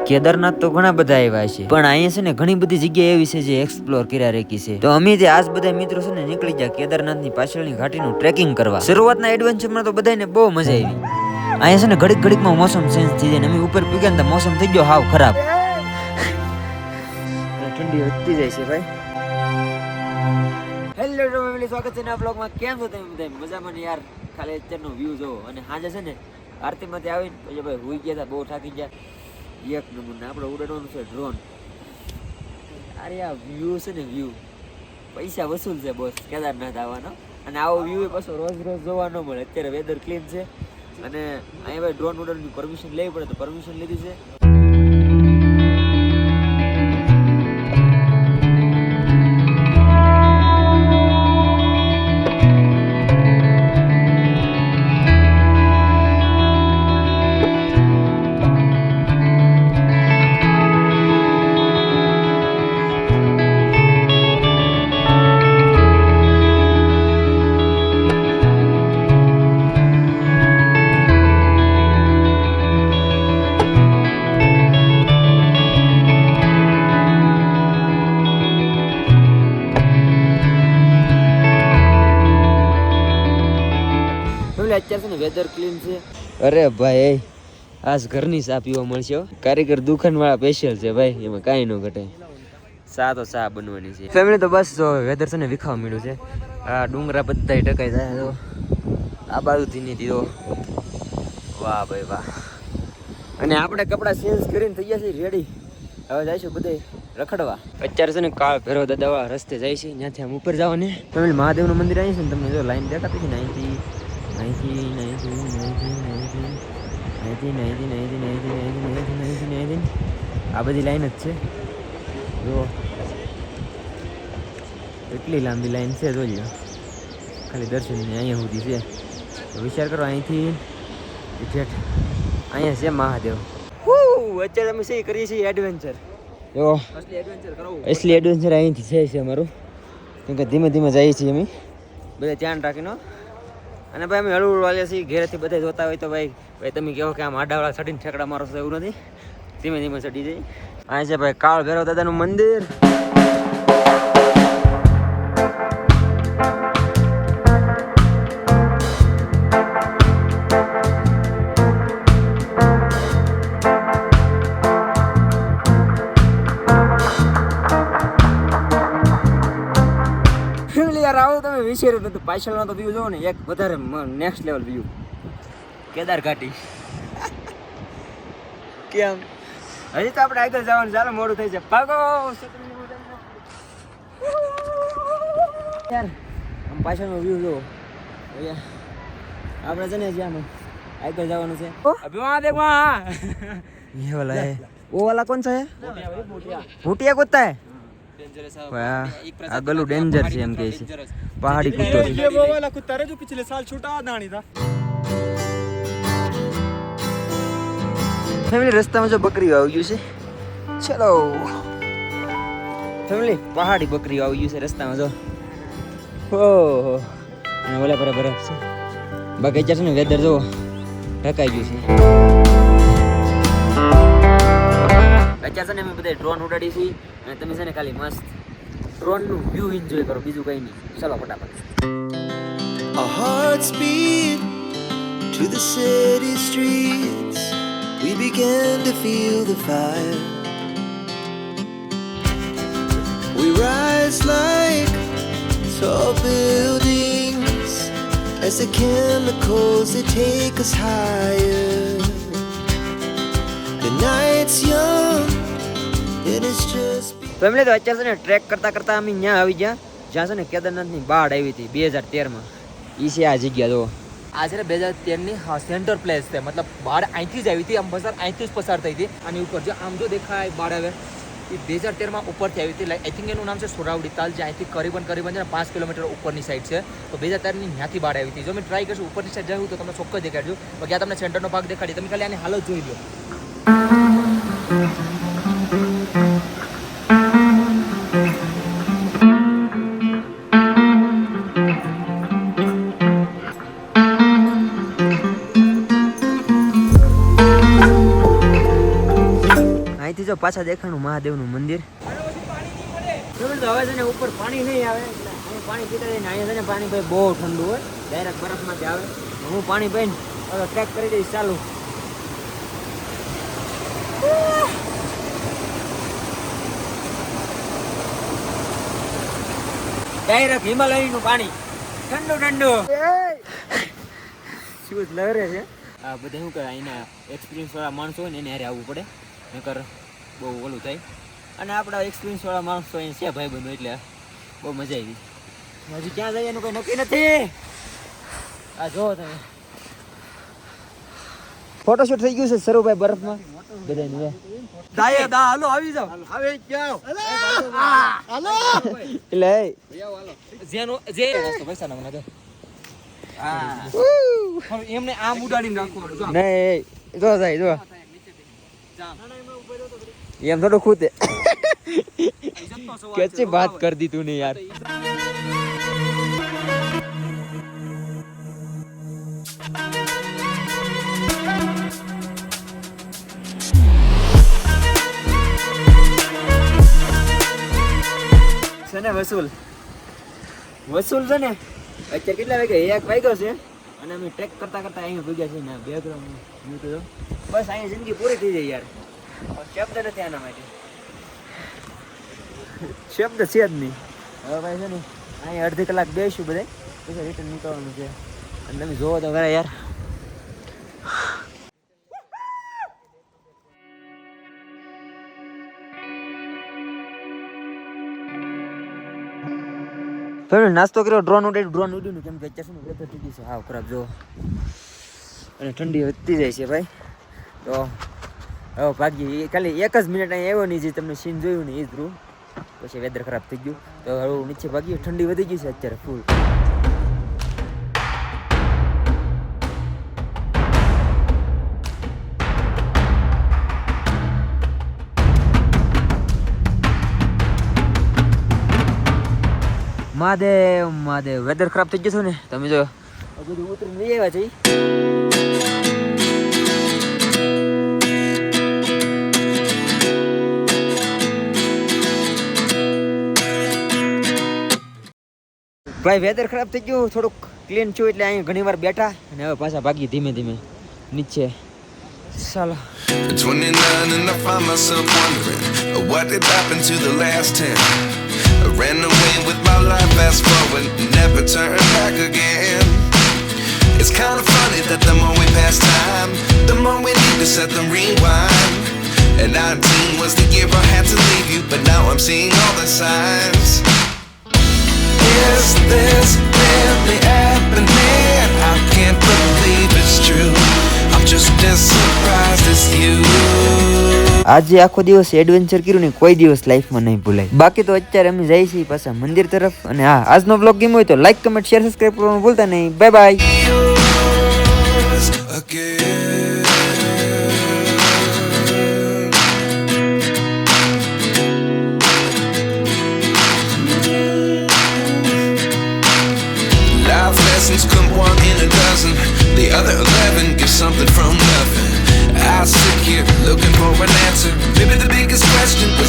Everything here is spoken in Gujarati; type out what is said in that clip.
કેદારનાથ તો ઘણા બધા આવ્યા છે, પણ અહીંયા છે ને ઘણી બધી જગ્યા એવી છે જે એક્સપ્લોર કર્યા રેકી છે. તો અમે જે આજ બધા મિત્રો છે ને નીકળી ગયા કેદારનાથની પાછળની ઘાટીનું ટ્રેકિંગ કરવા. શરૂઆતના એડવેન્ચરમાં તો બધાને બહુ મજા આવી. અહીંયા છે ને ઘડીક ઘડીકમાં મોસમ ચેન્જ થઈ જાય ને અમે ઉપર પૂગ્યા ને મોસમ થઈ ગયો હાવ ખરાબ. ઠંડી વધતી જાય છે ભાઈ. હેલો ફેમિલી, સ્વાગત છે નવા બ્લોગમાં. કેમ છો તમે બધા? મજામાં ને યાર? ખાલી અત્યારનો વ્યૂ જોવો. અને સાંજે છે ને આરતીમાંથી આવીને પછી ભાઈ હુઈ ગયા હતા, બહુ થાકી ગયા. એક નંબર આપણે ઉડાડવાનું છે ડ્રોન. અરે આ વ્યૂ છે ને વ્યૂ પૈસા વસૂલ છે બોસ કેદારનાથ આવવાનો. અને આવો વ્યૂ પાછો રોજ રોજ જોવા ન મળે. અત્યારે વેધર ક્લીન છે અને અહીંયા ભાઈ ડ્રોન ઉડાડવાની પરમિશન લેવી પડે, તો પરમિશન લીધી છે. અત્યારે છે ને વેધર ક્લીન છે. અરે ભાઈ આજ ઘરની ચા પીવા મળશે. કારીગર દુકાન વાળા સ્પેશિયલ છે ભાઈ, એમાં કાંઈ ન ઘટે. ચા તો ચા બનવાની છે. ફેમિલી તો બસ જો વેધર છે ને વિખાવા મળ્યું છે. આ ડુંગરા બધા ટકાઈ જાય તો આ બાજુથી નહીં દીધો. વાહ ભાઈ વાહ. અને આપણે કપડાં ચેન્જ કરીને થઈ ગયા છે રેડી. હવે જઈશું બધે રખડવા. અત્યારે છે ને કાળ ભેરો દાદા રસ્તે જાય છે, ત્યાંથી આમ ઉપર જવાની. ફેમિલી મહાદેવનું મંદિર આવી છે ને, તમને જો લાઈન દેખાતી છે ને અહીંથી આ બધી લાઈન જ છે. જો એટલી લાંબી લાઈન છે, જોઈ લો. ખાલી દર્શનની અહીંયા સુધી છે. વિચાર કરો અહીંથી ઠેઠ અહીંયા છે મહાદેવ. અત્યારે અમે શું કરીએ છીએ એડવેન્ચર. જો અસલી એડવેન્ચર અહીંથી છે અમારું. કેમ કે ધીમે ધીમે જઈએ છીએ અમે બધા ધ્યાન રાખીને. અને ભાઈ અમે હળવું વાળીએ છીએ. ઘેરેથી બધા જોતા હોય તો ભાઈ તમે કહો કે આમ આડાવાળા ચડીને ઠેકડા મારો છો, એવું નથી. ધીમે ધીમે ચડી જાય. આ છે ભાઈ કાળ ભૈરવ દાદાનું મંદિર. આવો તમે વિચાર્યું નતું. પાછળનો તો વ્યૂ જોવો ને, એક વધારે નેક્સ્ટ લેવલ વ્યૂ. કેદાર ઘાટી. કેમ હજી તો આપણે આગળ જવાનું, ચાલો મોડું થઈ જાય. ભાગો યાર. આમ પાછળનો વ્યૂ જોવો. આપણે છે ને જ્યાં આગળ જવાનું છે. ये वाला है, वो वाला कौन सा है? भूटिया कुत्ता है. આ ગલું ડેન્જર છે એમ કે છે. પહાડી કુત્તો છે. ये वो वाला कुत्ता है जो पिछले साल छूटा दानी था. ફેમિલી રસ્તામાં જો બકરીઓ આવી ગયું છે. ચલો ફેમિલી, પહાડી બકરીઓ આવી ગયું છે રસ્તામાં જો. ઓહો, અને ઓલા પર બરફ છે. બાકી છે ને વેધર જો ઢકાઈ ગયું છે. અત્યારે છે ને અમે બધા ડ્રોન ઉડાડી છીએ અને તમે છે ને ખાલી મસ્ત ડ્રોનનું વ્યૂ એન્જોય કરો, બીજું કંઈ નહીં. ચલો ફટાફટ. Our hearts beat to the city streets. We began to feel the fire. We rise like tall buildings as the chemicals they take us higher. The night's young and it's just. Family તો અત્યારે છે ને ટ્રેક કરતા કરતા અમે ત્યાં આવી ગયા જ્યાં છે ને કેદારનાથની બાઢ આવી હતી 2013માં. એ છે આ જગ્યા જો. આ છે ને 2013ની સેન્ટર પ્લેસ છે. મતલબ બાઢ અહીંથી જ આવી હતી, આમ પસાર અહીંથી જ પસાર થઈ હતી. આની ઉપર જે આમ જો દેખાય બાઢ આવે એ 2013માં ઉપરથી આવી હતી. લાઈક આઈ થિંક એનું નામ છે સોરાવડી તાલ, જે અહીંથી કરીબન છે ને 5 કિલોમીટર ઉપરની સાઈડ છે. તો 2013ની ત્યાંથી બાઢ આવી હતી. જો મેં ટ્રાય કરશું ઉપરની સાઈડ જાઉં તો તમને ચોક્કસ દેખાડજો. બાકી આ તમને સેન્ટરનો ભાગ દેખાડી. તમે ખાલી આની હાલત જોઈ લો. અહીંથી જો પાછા દેખાણું મહાદેવનું મંદિર. તો હવે છે ને ઉપર પાણી નહીં આવે એટલે અહીં પાણી પીતા જઈને અહીંયા છે ને પાણી ભાઈ બહુ ઠંડુ હોય, ડાયરેક્ટ બરફમાંથી આવે. હું પાણી પીને હવે ટ્રેક કરી દઈશ ચાલુ. ડાયરેક્ટ હિમાલયનું પાણી ઠંડુ ઠંડુ શું લહેરે છે. આ બધા શું કરે અહીંના એક્સપિરિયન્સ વાળા માણસો હોય ને એને હારે આવવું પડે, નકર બહુ ઓલું થાય. અને આપણા એક્સપિરિયન્સ વાળા માણસો અહીં છે ભાઈ બંધુ, એટલે બહુ મજા આવી. હજી ક્યાં જાય એનું કોઈ નક્કી નથી. આ જો તમે ફોટોશૂટ થઈ ગયું છે સરુભાઈ બરફમાં બધાને. દાયા દા હાલો આવી જાવ. હવે ક્યાં હાલો એટલે જેનો જે રસ્તો પૈસા ના મને દે. હા એમને આમ ઉડાડીને રાખવાનું. નહીં જો જાય જો એમ થોડું ખૂતે कैसी बात कर दी तूने यार. છે ને વસૂલ છે ને અત્યારે કેટલા વાગે 1 વાગ્યો છે અને અમે ટ્રેક કરતા કરતા અહીંયા ભેગા છે ને બેકગ્રાઉન્ડ બસ અહીંયા જિંદગી પૂરી થઈ જાય યાર. શબ્દ નથી આના માટે, શબ્દ છે જ નહીં. હવે ભાઈ છે ને અહીંયા અડધી કલાક બેસીશું બધા, પછી રિટર્ન નીકળવાનું છે. અને તમે જોવો તો ખરા યાર. નાસ્તો કર્યો, ડ્રોન ઉડ્યું કેમ કે અત્યારે શું વેધર થઈ ગયું છે હાવ ખરાબ જો, અને ઠંડી વધતી જાય છે ભાઈ. તો હવે ભાગી ખાલી 1 જ મિનિટ અહીં આવ્યો નહીં, જે તમને સીન જોયું ને એ જ રૂ, પછી વેધર ખરાબ થઈ ગયું. તો હવે નીચે ભાગીએ, ઠંડી વધી ગઈ છે અત્યારે ફૂલ. મહાદેવ વેધર ખરાબ થઈ ગયું ને તમે જો બધું ઉતરીને લઈ આવ્યા છે. ભાઈ વેધર ખરાબ થઈ ગયું, થોડુંક ક્લીન છું એટલે અહીં ઘણી વાર બેઠા અને હવે પાછા ભાગી ધીમે ધીમે નીચે. ચાલો. 29 and I find myself wondering what did happen to the last 10. I ran away with my life, fast forward, never turn back again. It's kind of funny that the more we pass time, the more we need to set them rewind. And 19 was the year I had to leave you, but now I'm seeing all the signs. Is this really happening? I can't believe it's true. I'm just as surprised as you. આજે આખો દિવસ એડવેન્ચર કર્યું ને કોઈ દિવસ લાઈફમાં નહીં ભૂલાય. બાકી તો અત્યારે અમે જઈએ છીએ પાછા મંદિર તરફ. અને હા, આજનો બ્લોગ ગમ્યો હોય તો લાઈક, કમેન્ટ, શેર, સબસ્ક્રાઇબ કરવાનું ભૂલતા નહીં. Bye bye. Life lessons come 1 in a dozen. The other 11 get something from